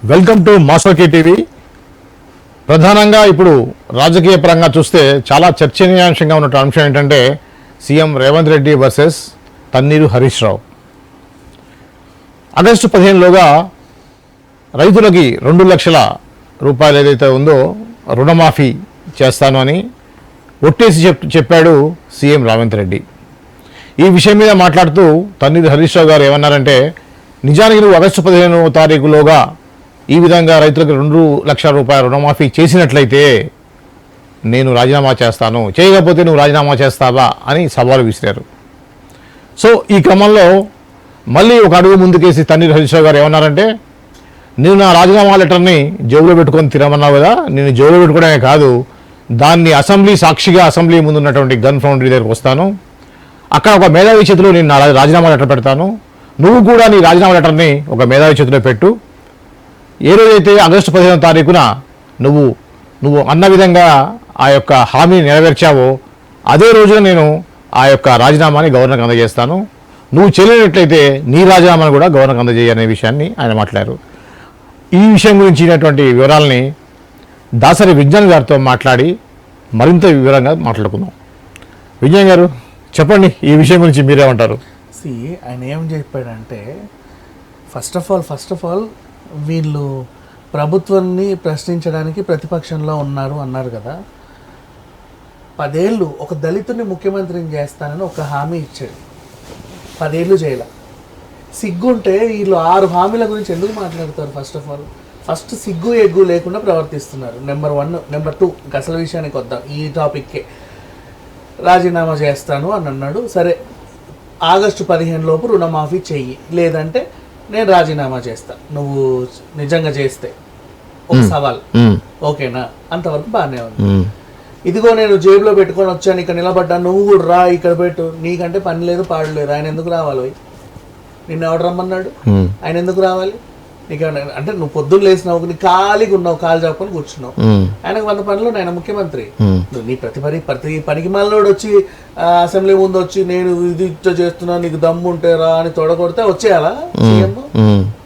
Welcome to master TV. ప్రధానంగా ఇప్పుడు రాజకీయ పరంగా చూస్తే చాలా చర్చనీయాంశంగా ఉన్న అంశం ఏంటంటే సీఎం రేవంత్ రెడ్డి వర్సెస్ తన్నీరు హరీష్ రావు. ఆగస్టు 15లోగా రైతులకి 2 లక్షల రూపాయలు ఏదైతే ఉందో రుణమాఫీ చేస్తాను అని ఒట్టేసి చెప్పాడు సీఎం రేవంత్ రెడ్డి. ఈ విషయం మీద మాట్లాడుతూ తన్నీరు హరీష్ రావు గారు ఏమన్నారంటే, నిజానికి నువ్వు ఆగస్టు 15వ తారీఖులోగా ఈ విధంగా రైతులకు 2 లక్షల రూపాయల రుణమాఫీ చేసినట్లయితే నేను రాజీనామా చేస్తాను, చేయకపోతే నువ్వు రాజీనామా చేస్తావా అని సవాలు విసిరారు. సో ఈ క్రమంలో మళ్ళీ ఒక అడుగు ముందుకేసి తన్నీరు హరీష్ రావు గారు ఏమన్నారంటే, నేను నా రాజీనామా లెటర్ని జేబులో పెట్టుకొని తిరమన్నావు కదా, నేను జేబులో పెట్టుకోవడమే కాదు, దాన్ని అసెంబ్లీ సాక్షిగా అసెంబ్లీ ముందు ఉన్నటువంటి గన్ ఫౌండరీ దగ్గరకు వస్తాను, అక్కడ ఒక మేధావి చేతిలో నేను నా రాజీనామా లెటర్ పెడతాను, నువ్వు కూడా నీ రాజీనామా లెటర్ని ఒక మేధావి చేతిలో పెట్టు, ఏ రోజైతే ఆగస్టు 15వ తారీఖున నువ్వు అన్న విధంగా ఆ యొక్క హామీని నెరవేర్చావో అదే రోజున నేను ఆ యొక్క రాజీనామాని గవర్నర్కి అందజేస్తాను, నువ్వు చేయలేనట్లయితే నీ రాజీనామాను కూడా గవర్నర్కి అందజేయనే విషయాన్ని ఆయన మాట్లాడారు. ఈ విషయం గురించి అయినటువంటి వివరాలని దాసరి విజ్ఞాన్ గారితో మాట్లాడి మరింత వివరంగా మాట్లాడుకుందాం. విజ్ఞాన్ గారు చెప్పండి, ఈ విషయం గురించి మీరేమంటారు? ఆయన ఏం చెప్పాడంటే, ఫస్ట్ ఆఫ్ ఆల్ వీళ్ళు ప్రభుత్వాన్ని ప్రశ్నించడానికి ప్రతిపక్షంలో అన్నారు కదా. 10 ఏళ్ళు ఒక దళితుని ముఖ్యమంత్రిని చేస్తానని ఒక హామీ ఇచ్చాడు, 10 ఏళ్ళు చేయాల. సిగ్గుంటే వీళ్ళు 6 హామీల గురించి ఎందుకు మాట్లాడతారు? ఫస్ట్ సిగ్గు ఎగ్గు లేకుండా ప్రవర్తిస్తున్నారు. నెంబర్ 1. నెంబర్ 2, అసలు విషయానికి వద్దాం, ఈ టాపిక్కే. రాజీనామా చేస్తాను అని అన్నాడు. సరే, ఆగస్టు 15 లోపు రుణమాఫీ చెయ్యి, లేదంటే నేను రాజీనామా చేస్తా, నువ్వు నిజంగా చేస్తే ఒక సవాల్, ఓకేనా? అంతవరకు బాగానే ఉంది. ఇదిగో నేను జేబులో పెట్టుకొని వచ్చాను, ఇక్కడ నిలబడ్డా, నువ్వు కూడా రా, ఇక్కడ పెట్టు, నీకంటే పని లేదు పాడు లేదు. ఆయన ఎందుకు రావాలి? నిన్ను ఎవడు రమ్మన్నాడు? ఆయన ఎందుకు రావాలి? నీకేమన్నా అంటే నువ్వు పొద్దున్న లేసినావు, నీ ఖాళీగా ఉన్నావు, కాలు చెప్పుకొని కూర్చున్నావు. ఆయనకు 100 పనులు, ఆయన ముఖ్యమంత్రి. నీ ప్రతి పనికి మళ్ళీ వచ్చి అసెంబ్లీ ముందు వచ్చి నేను ఇది చేస్తున్నా, నీకు దమ్ము ఉంటే రా అని తొడగొడితే వచ్చేయాలా సీఎం?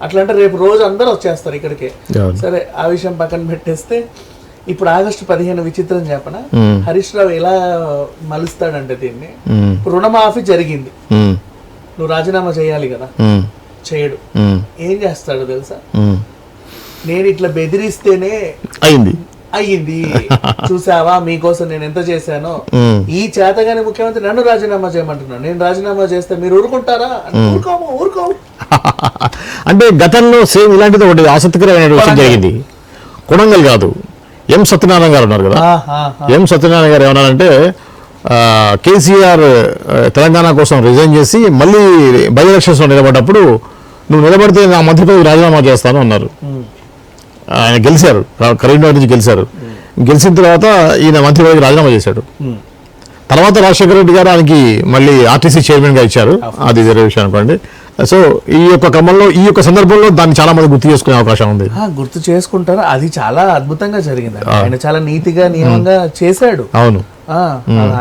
అట్లా అంటే రేపు రోజు అందరూ వచ్చేస్తారు ఇక్కడికే. సరే, ఆ విషయం పక్కన పెట్టేస్తే, ఇప్పుడు ఆగస్టు 15 విచిత్రం చెప్పనా, హరీష్ రావు ఎలా మలుస్తాడంటే దీన్ని, రుణమాఫీ జరిగింది, నువ్వు రాజీనామా చేయాలి కదా, చేయడు. ఏం చేస్తాడు తెలుసా? నేను ఇట్లా బెదిరిస్తేనే అయ్యింది, చూసావా మీకోసం నేను ఎంత చేశానో, ఈ చేతగానే ముఖ్యమంత్రి నన్ను రాజీనామా చేయమంటున్నాను, నేను రాజీనామా చేస్తే మీరు ఊరుకుంటారా? ఊరుకోము. అంటే గతంలో సేమ్ ఇలాంటిది ఒకటి ఆసక్తికరమైన విషయం జరిగింది. కొడంగల్ కాదు, ఎం సత్యనారాయణ గారు ఉన్నారు కదా, ఎం సత్యనారాయణ గారు ఏమన్నారంటే, కేసీఆర్ తెలంగాణ కోసం రిజైన్ చేసి మళ్ళీ బై ఎలక్షన్స్లో నిలబడ్డప్పుడు, నువ్వు నిలబడితే నా మంత్రి పదవి రాజీనామా చేస్తాను అన్నారు. ఆయన గెలిచారు, కరీంనగర్ నుంచి గెలిచారు. గెలిచిన తర్వాత ఈయన మంత్రి పదవికి రాజీనామా చేశాడు. తర్వాత రాజశేఖర రెడ్డి గారు ఆయనకి మళ్ళీ ఆర్టీసీ చైర్మన్గా ఇచ్చారు, అది వేరే విషయం అనుకోండి. సో ఈ యొక్క క్రమంలో, ఈ యొక్క సందర్భంలో దాన్ని చాలా మంది గుర్తు చేసుకునే అవకాశం ఉంది. గుర్తు చేసుకుంటారు, అది చాలా అద్భుతంగా జరిగింది. ఆయన చాలా నీతిగా నియమంగా చేశాడు. అవును,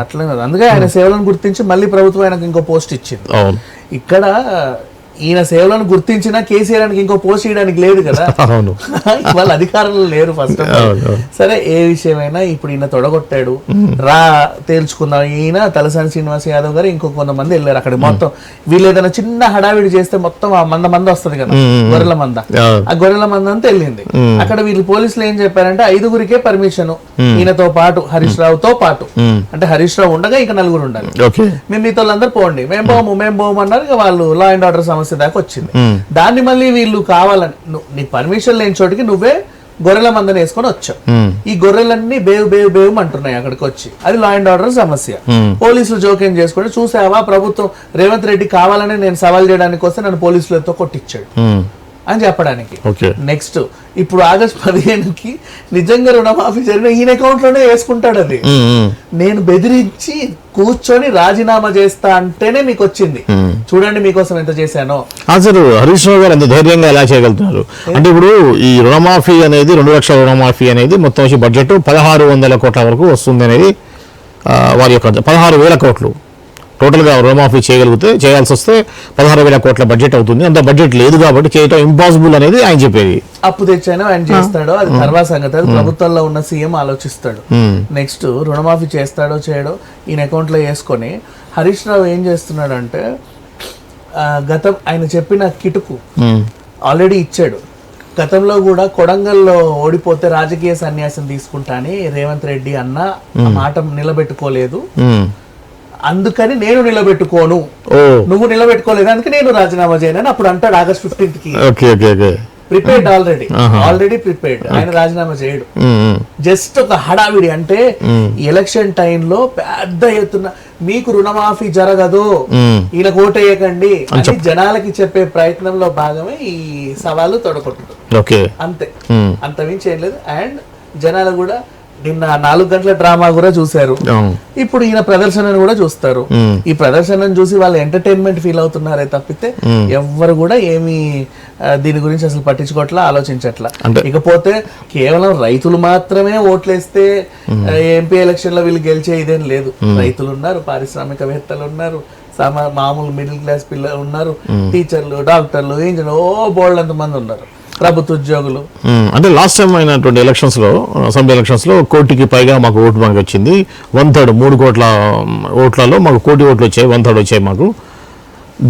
అట్లా అందుకే ఆయన సేవలను గుర్తించి మళ్ళీ ప్రభుత్వం ఆయనకు ఇంకో పోస్ట్ ఇచ్చింది. ఇక్కడ ఈయన సేవలను గుర్తించినా కేసీఆర్ ఇంకో పోస్ట్ చేయడానికి లేదు కదా, వాళ్ళ అధికారంలో లేరు ఫస్ట్. సరే, ఏ విషయమైనా ఇప్పుడు ఈయన తొడగొట్టాడు, రా తేల్చుకుందాం. ఈయన తలసాని శ్రీనివాస్ యాదవ్ గారు ఇంకో కొంతమంది వెళ్ళారు అక్కడ. మొత్తం వీళ్ళు ఏదైనా చిన్న హడావిడి చేస్తే మొత్తం ఆ మంద వస్తుంది కదా, గొర్రెల మంద, ఆ గొర్రెల మంద అంతా వెళ్ళింది. అక్కడ వీళ్ళు పోలీసులు ఏం చెప్పారంటే, 5గురికే పర్మిషన్, ఈయనతో పాటు హరీష్ రావుతో పాటు. అంటే హరీష్ రావు ఉండగా ఇంకా 4 ఉండాలి. మేము మీతో అందరూ పోండి, మేము పోము అన్నారు. ఇక వాళ్ళు లా అండ్ ఆర్డర్ సమస్య దాకా వచ్చింది. దాన్ని మళ్ళీ వీళ్ళు కావాలని, నీ పర్మిషన్ లేని చోటికి నువ్వే గొర్రెల మందని వేసుకొని వచ్చావు. ఈ గొర్రెలన్నీ బేవు అంటున్నాయి అక్కడికి వచ్చి. అది లా అండ్ ఆర్డర్ సమస్య. పోలీసులు జోక్యం చేసుకుంటే, చూసావా ప్రభుత్వం రేవంత్ రెడ్డి కావాలని నేను సవాల్ చేయడానికి వస్తే నన్ను పోలీసులతో కొట్టించాడు అని చెప్పడానికి. నెక్స్ట్, ఇప్పుడు ఆగస్టు 15కి నిజంగా రుణమాఫీ జరిగిన ఈయన అకౌంట్ లోనే వేసుకుంటాడు. అది నేను బెదిరించి కూర్చొని రాజీనామా చేస్తా అంటేనే మీకు వచ్చింది. చూడండి మీకోసం ఎంత చేశానో. అసలు హరీష్ రావు గారు ఎంత ధైర్యంగా ఎలా చేయగలుగుతున్నారు అంటే, ఇప్పుడు ఈ రుణమాఫీ అనేది 2 లక్షల రుణమాఫీ అనేది మొత్తం వచ్చి బడ్జెట్ 1600 కోట్ల వరకు వస్తుంది అనేది వారి యొక్క 16,000 కోట్లు. టోటల్గా రుణమాఫీ చేయాల్సి వస్తే 16,000 కోట్ల బడ్జెట్ అవుతుంది, అంత బడ్జెట్ లేదు కాబట్టి చేయటం ఇంపాసిబుల్ అనేది ఆయన చెప్పేది. అప్పు తెచ్చానో ఆయన చేస్తాడో అది తర్వాత సంగతి, అది ప్రభుత్వంలో ఉన్న సీఎం ఆలోచిస్తాడు. నెక్స్ట్ రుణమాఫీ చేస్తాడో చేయడో ఈయన అకౌంట్లో వేసుకొని హరీష్ రావు ఏం చేస్తున్నాడు అంటే గతం ఆయన చెప్పిన కిటుకు ఆల్రెడీ ఇచ్చాడు. గతంలో కూడా కొడంగల్లో ఓడిపోతే రాజకీయ సన్యాసం తీసుకుంటా అని రేవంత్ రెడ్డి అన్న మాట నిలబెట్టుకోలేదు, అందుకని నేను నిలబెట్టుకోను, నువ్వు నిలబెట్టుకోలేదు అందుకే నేను రాజీనామా చేయను అప్పుడు అంటాడు August 15th కి. Prepared already prepared. ఆయన రాజీనామా చేయడు, జస్ట్ ఒక హడావిడి. అంటే ఎలక్షన్ టైంలో పెద్ద ఎత్తున మీకు రుణమాఫీ జరగదు, ఈయన ఓటేయకండి అని జనాలకి చెప్పే ప్రయత్నంలో భాగమే ఈ సవాలు తొడగొట్టడం, అంతే, అంతమించి ఏం లేదు. అండ్ జనాలు కూడా నిన్న 4 గంటల డ్రామా కూడా చూశారు, ఇప్పుడు ఈయన ప్రదర్శనను కూడా చూస్తారు. ఈ ప్రదర్శనను చూసి వాళ్ళు ఎంటర్టైన్మెంట్ ఫీల్ అవుతున్నారే తప్పితే ఎవ్వరు కూడా ఏమి దీని గురించి అసలు పట్టించుకోవట్లా, ఆలోచించట్లా. ఇకపోతే కేవలం రైతులు మాత్రమే ఓట్లేస్తే ఎంపీ ఎలక్షన్ లో వీళ్ళు గెలిచే ఇదేం లేదు. రైతులు ఉన్నారు, పారిశ్రామికవేత్తలు ఉన్నారు, మామూలు మిడిల్ క్లాస్ పిల్లలు ఉన్నారు, టీచర్లు, డాక్టర్లు, ఇంజనీర్లు, బోల్డ్ అంత మంది ఉన్నారు, ప్రభుత్వ ఉద్యోగులు. అంటే లాస్ట్ టైం అయినటువంటి అసెంబ్లీ ఎలక్షన్స్ లో 1 కోటికి పైగా మాకు ఓటు బ్యాంక్ వచ్చింది. 1/3 3 కోట్ల ఓట్లలో మాకు 1 కోటి ఓట్లు వచ్చాయి, 1/3 వచ్చాయి మాకు.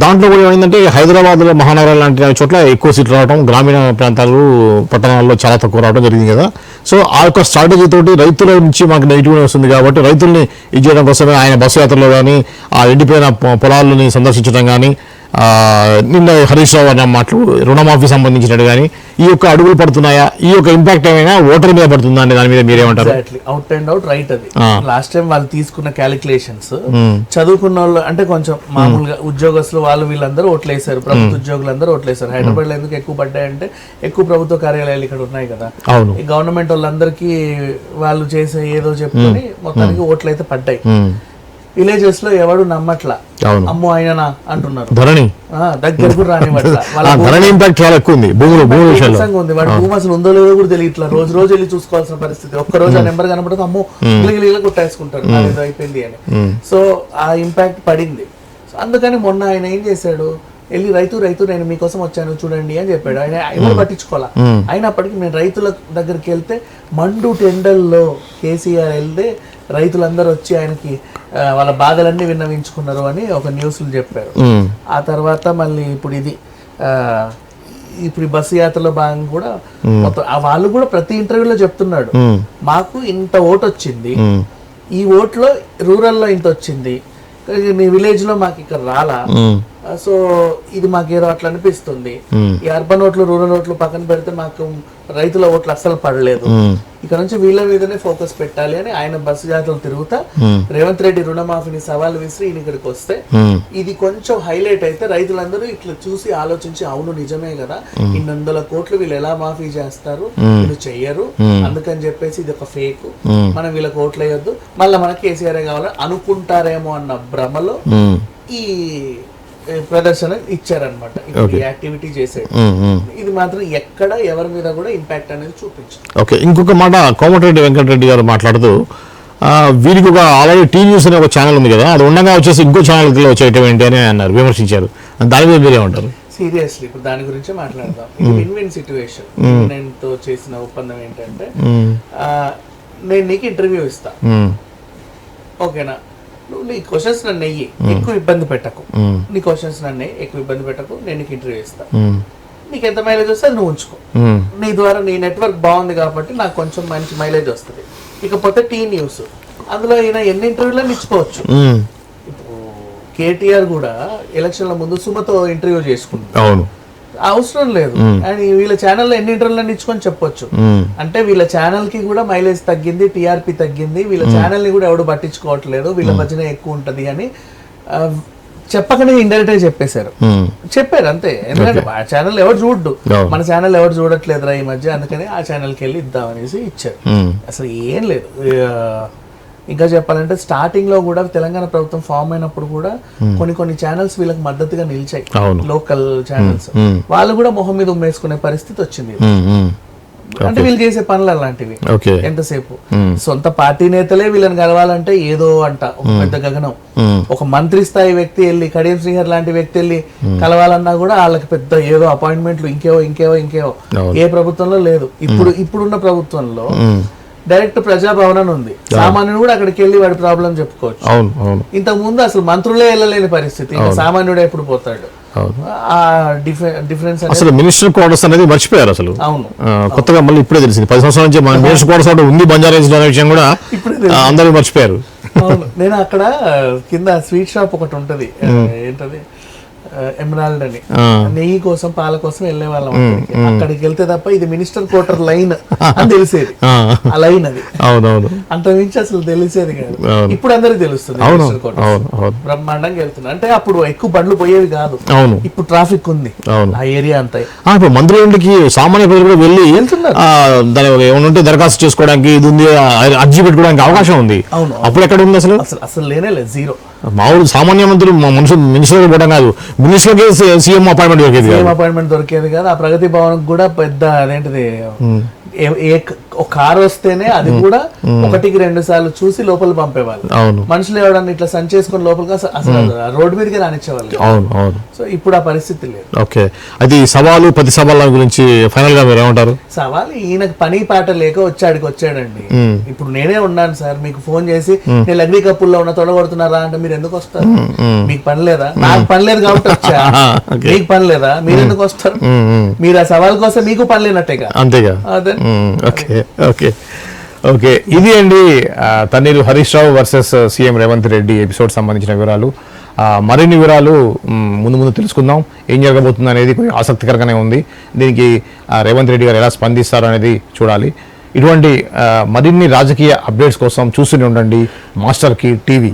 దాంట్లో కూడా ఏమైందంటే హైదరాబాద్లో మహానగరాలు లాంటి చోట్ల ఎక్కువ సీట్లు రావడం, గ్రామీణ ప్రాంతాలు పట్టణాల్లో చాలా తక్కువ రావడం జరిగింది కదా. సో ఆ యొక్క స్ట్రాటజీ తోటి రైతుల నుంచి మాకు నెగిటివ్ వస్తుంది కాబట్టి రైతుల్ని ఇది చేయడం కోసమే ఆయన బస్సు యాత్రలో కానీ ఆ ఎండిపోయిన పొలాలని సందర్శించడం కానీ, నిన్న హరీష్ రావు అన్న మాటలు రుణమాఫీ సంబంధించినట్టు కానీ ఈ యొక్క అడుగులు పడుతున్నాయా, ఈ యొక్క ఇంపాక్ట్ ఏమైనా ఓటర్ మీద పడుతుందా అనే దాని మీద మీరేమంటారు? Out and out right. అది లాస్ట్ టైం వాళ్ళు తీసుకున్న క్యాలిక్యులేషన్స్ చదువుకున్న వాళ్ళు అంటే కొంచెం మామూలుగా ఉద్యోగస్తులు వాళ్ళు వీళ్ళందరూ ఓట్లేసారు, ప్రభుత్వ ఉద్యోగులందరూ ఓట్లేసారు. హైదరాబాద్ లో ఎందుకు ఎక్కువ పడ్డాయంటే ఎక్కువ ప్రభుత్వ కార్యాలయాలు ఇక్కడ ఉన్నాయి కదా, ఈ గవర్నమెంట్ వాళ్ళందరికీ వాళ్ళు చేసే ఏదో చెప్పుకొని మొత్తానికి ఓట్లు అయితే పడ్డాయి. విలేజెస్ లో ఎవడు నమ్మట్లా, అమ్మో ఆయననా అంటున్నారు, దగ్గర కూడా రానివ్వట్లా. ఉంది వాడి భూమి అసలు ఉందో లేదో కూడా తెలియట్లా, రోజు రోజు వెళ్ళి చూసుకోవాల్సిన పరిస్థితి. ఒక్క రోజు ఆ నెంబర్ కనపడదు, అమ్మో గిలిగిలిగా కొట్టేసుకుంటారు ఏదో అయిపోయింది అని. సో ఆ ఇంపాక్ట్ పడింది. అందుకని మొన్న ఆయన ఏం చేశాడు, వెళ్ళి రైతు నేను మీకోసం వచ్చాను చూడండి అని చెప్పాడు. ఆయన ఎవరు పట్టించుకోవాలా. అయినప్పటికీ నేను రైతుల దగ్గరికి వెళ్తే మండు టెండల్లో కేసీఆర్ వెళ్తే రైతులందరూ వచ్చి ఆయనకి వాళ్ళ బాధలన్నీ విన్నవించుకున్నారు అని ఒక న్యూస్లు చెప్పారు. ఆ తర్వాత మళ్ళీ ఇప్పుడు బస్సు యాత్రలో భాగంగా కూడా మొత్తం వాళ్ళు కూడా ప్రతి ఇంటర్వ్యూలో చెప్తున్నాడు, మాకు ఇంత ఓటు వచ్చింది, ఈ ఓట్లో రూరల్లో ఇంత వచ్చింది, మీ విలేజ్ లో మాకు ఇక్కడ రాలా, సో ఇది మాకేదో అట్లా అనిపిస్తుంది. ఈ అర్బన్ ఓట్లు రూరల్ ఓట్లు పక్కన పెడితే మాకు రైతుల ఓట్లు అస్సలు పడలేదు, ఇక్కడ నుంచి వీళ్ళ మీదనే ఫోకస్ పెట్టాలి అని ఆయన బస్సు జాతరలు తిరుగుతా రేవంత్ రెడ్డి రుణమాఫీని సవాల్ విసిరి ఈయన ఇక్కడికి వస్తే ఇది కొంచెం హైలైట్ అయితే రైతులందరూ ఇట్లా చూసి ఆలోచించి అవును నిజమే కదా, 200 కోట్లు వీళ్ళు ఎలా మాఫీ చేస్తారు, వీళ్ళు చెయ్యరు, అందుకని చెప్పేసి ఇది ఒక ఫేక్, మనం వీళ్ళకి ఓట్లు వేయొద్దు, మళ్ళీ మనకి కేసీఆర్ కావాలని అనుకుంటారేమో అన్న భ్రమలో ఈ ప్రదర్శన ఇచ్చారనమాట, యాక్టివిటీ చేసేది. ఇది మాత్రం ఎక్కడ ఎవరి మీద కూడా ఇంపాక్ట్ అనేది చూపించారు. ఓకే, ఇంకొక మాట కోమటిరెడ్డి వెంకటరెడ్డి గారు మాట్లాడుతూ వీరికి ఒక ఆల్రెడీ టీ న్యూస్ అనే ఒక ఛానల్ ఉంది కదా, అది ఉండగా వచ్చేసి ఇంకో ఛానల్ చేయటం ఏంటి అని అన్నారు, విమర్శించారు. దాని మీద మీరేమంటారు? సీరియస్లీ ఇప్పుడు దాని గురించి మాట్లాడదాం. ఇది విన్ విన్ సిచ్యువేషన్. నేను చేసిన ఒప్పందం ఏంటంటే నేను నీకు ఇంటర్వ్యూ ఇస్తా, ఓకేనా, నువ్వు నీ క్వశ్చన్స్ నన్ను నెయ్యి, ఎక్కువ ఇబ్బంది పెట్టకు, నీ క్వశ్చన్స్ నన్ను ఎక్కువ ఇబ్బంది పెట్టకు, నేను నీకు ఇంటర్వ్యూ ఇస్తా, నీకు ఎంత మైలేజ్ వస్తే నువ్వు ఉంచుకో, నీ ద్వారా నీ నెట్వర్క్ బాగుంది కాబట్టి నాకు కొంచెం మంచి మైలేజ్ వస్తుంది. ఇకపోతే టీ న్యూస్, అందులో ఈయన ఎన్ని ఇంటర్వ్యూలను ఇచ్చుకోవచ్చు. ఇప్పుడు కేటీఆర్ కూడా ఎలక్షన్ల ముందు సుమతో ఇంటర్వ్యూ చేసుకుంటారు, అవసరం లేదు. అండ్ వీళ్ళ ఛానల్లో ఎన్ని ఇంటర్వ్యూలను ఇచ్చుకొని చెప్పొచ్చు. అంటే వీళ్ళ ఛానల్ కి కూడా మైలేజ్ తగ్గింది, టీఆర్పీ తగ్గింది, వీళ్ళ ఛానల్ ని కూడా ఎవడు పట్టించుకోవట్లేదు, వీళ్ళ మధ్యన ఎక్కువ ఉంటది అని చెప్పకనే ఇండైరెక్ట్ గా చెప్పారు అంతే. ఎందుకంటే ఆ ఛానల్ ఎవరు చూడ్డు, మన ఛానల్ ఎవరు చూడట్లేదురా ఈ మధ్య, అందుకని ఆ ఛానల్కి వెళ్ళి ఇద్దామనేసి ఇచ్చారు. అసలు ఏం లేదు. ఇంకా చెప్పాలంటే స్టార్టింగ్ లో కూడా తెలంగాణ ప్రభుత్వం ఫామ్ అయినప్పుడు కూడా కొన్ని ఛానల్స్ వీళ్ళకి మద్దతుగా నిలిచాయి, లోకల్ ఛానల్స్. వాళ్ళు కూడా మొహం మీద ఉమ్మేసుకునే పరిస్థితి వచ్చింది. అంటే వీళ్ళు చేసే పనులు అలాంటివి. ఓకే. ఎంతసేపు సొంత పార్టీ నేతలే వీళ్ళని కలవాలంటే ఏదో అంట ఒక పెద్ద గగనం. ఒక మంత్రి స్థాయి వ్యక్తి వెళ్ళి, కడియం శ్రీహర్ లాంటి వ్యక్తి వెళ్ళి కలవాలన్నా కూడా వాళ్ళకి పెద్ద ఏదో అపాయింట్మెంట్లు ఇంకేవో ఏ ప్రభుత్వంలో లేదు. ఇప్పుడున్న ప్రభుత్వంలో డైరెక్ట్ ప్రజాభవన్ అని ఉంది, సామాన్యుడు కూడా అక్కడికి వెళ్ళి వాడి ప్రాబ్లం చెప్పుకోవచ్చు. ఇంతకు ముందు అసలు మంత్రులే వెళ్ళలేని పరిస్థితి, ఇంకా సామాన్యుడు ఎప్పుడు పోతాడు? ఆ డిఫరెన్స్ అసలు మినిస్టర్ క్వార్టర్స్ అనేది మర్చిపోయారు అసలు. అవును, కొత్తగా మళ్ళీ ఇప్పుడే తెలిసింది. 10 సంవత్సరాల నుంచి మన మినిస్టర్ క్వార్టర్స్ ఒకటి ఉంది బంజారాహిల్స్ అనే విషయం కూడా అందరూ మర్చిపోయారు. అవును, నేను అక్కడ కింద స్వీట్ షాప్ ఒకటి ఉంటది, ఏంటది ఎమరాల్డ్ అని, నెయ్యి కోసం పాల కోసం వెళ్ళే వాళ్ళం. అక్కడికి వెళ్తే తప్ప ఇది మినిస్టర్ క్వార్టర్ లైన్ అని తెలిసేది. ఆ లైన్ అది అంత మించి అసలు తెలిసేది కాదు. ఇప్పుడు అందరికి తెలుస్తుంది మినిస్టర్ క్వార్టర్ బ్రహ్మాండంగా వెళ్తున్నా. అంటే అప్పుడు ఎక్కువ బండ్లు పోయేవి కాదు, ఇప్పుడు ట్రాఫిక్ ఉంది ఆ ఏరియా అంతా. ఇప్పుడు మంత్రులకి సామాన్య ప్రజలు కూడా వెళ్ళి వెళ్తున్నారు, దాని ఏమంటే దరఖాస్తు చేసుకోవడానికి ఇది ఉంది, అర్జీ పెట్టుకోవడానికి అవకాశం ఉంది. అవును, అప్పుడు ఎక్కడ ఉంది అసలు? అసలు లేనే లేదు, జీరో. మామూలు సామాన్య మంత్రులు మినిస్టర్ పోవడం కాదు, మినిస్టర్కి సీఎం అపాయింట్మెంట్ దొరికేది కాదు. ఆ ప్రగతి భవన్ కూడా పెద్ద అదేంటిది ఒక కార్ వస్తేనే అది కూడా 1-2 సార్లు చూసి లోపల పంపేవాళ్ళు. మనుషులు ఎవడన్నా ఇట్లా సంచేసుకొని లోపలికి అసలు రోడ్డు మీదకి రానిచ్చేవాళ్ళు. సో ఇప్పుడు ఆ పరిస్థితి లేదు. ఓకే, అది సవాలు ప్రతి సవాళ్ళ గురించి ఫైనల్ గా మీరు ఏమంటారు? సవాలు ఈయనకు పని పాట లేక వచ్చాడండి. ఇప్పుడు నేనే ఉన్నాను సార్, మీకు ఫోన్ చేసి నేను అగ్ని కప్పుల్లో ఉన్న తొడగొడుతున్నారా అంటే మీరు ఎందుకు వస్తారు? మీకు పని లేదా? నాకు పని లేదు కాబట్టి వచ్చా. మీకు పని లేదా? మీరు ఎందుకు వస్తారు? మీరు ఆ సవాల్ కోసం మీకు పని లేనట్టేగా. అంతేగా. అదే. ఓకే, ఇది అండి Thanneeru Harish Rao versus CM Revanth Reddy episode సంబంధించిన వివరాలు. మరిన్ని వివరాలు ముందు తెలుసుకుందాం. ఏం జరగబోతుంది అనేది కొంచెం ఆసక్తికరంగానే ఉంది. దీనికి రేవంత్ రెడ్డి గారు ఎలా స్పందిస్తారు అనేది చూడాలి. ఇటువంటి మరిన్ని రాజకీయ అప్డేట్స్ కోసం చూస్తూనే ఉండండి మాస్టర్ కీ టీవీ.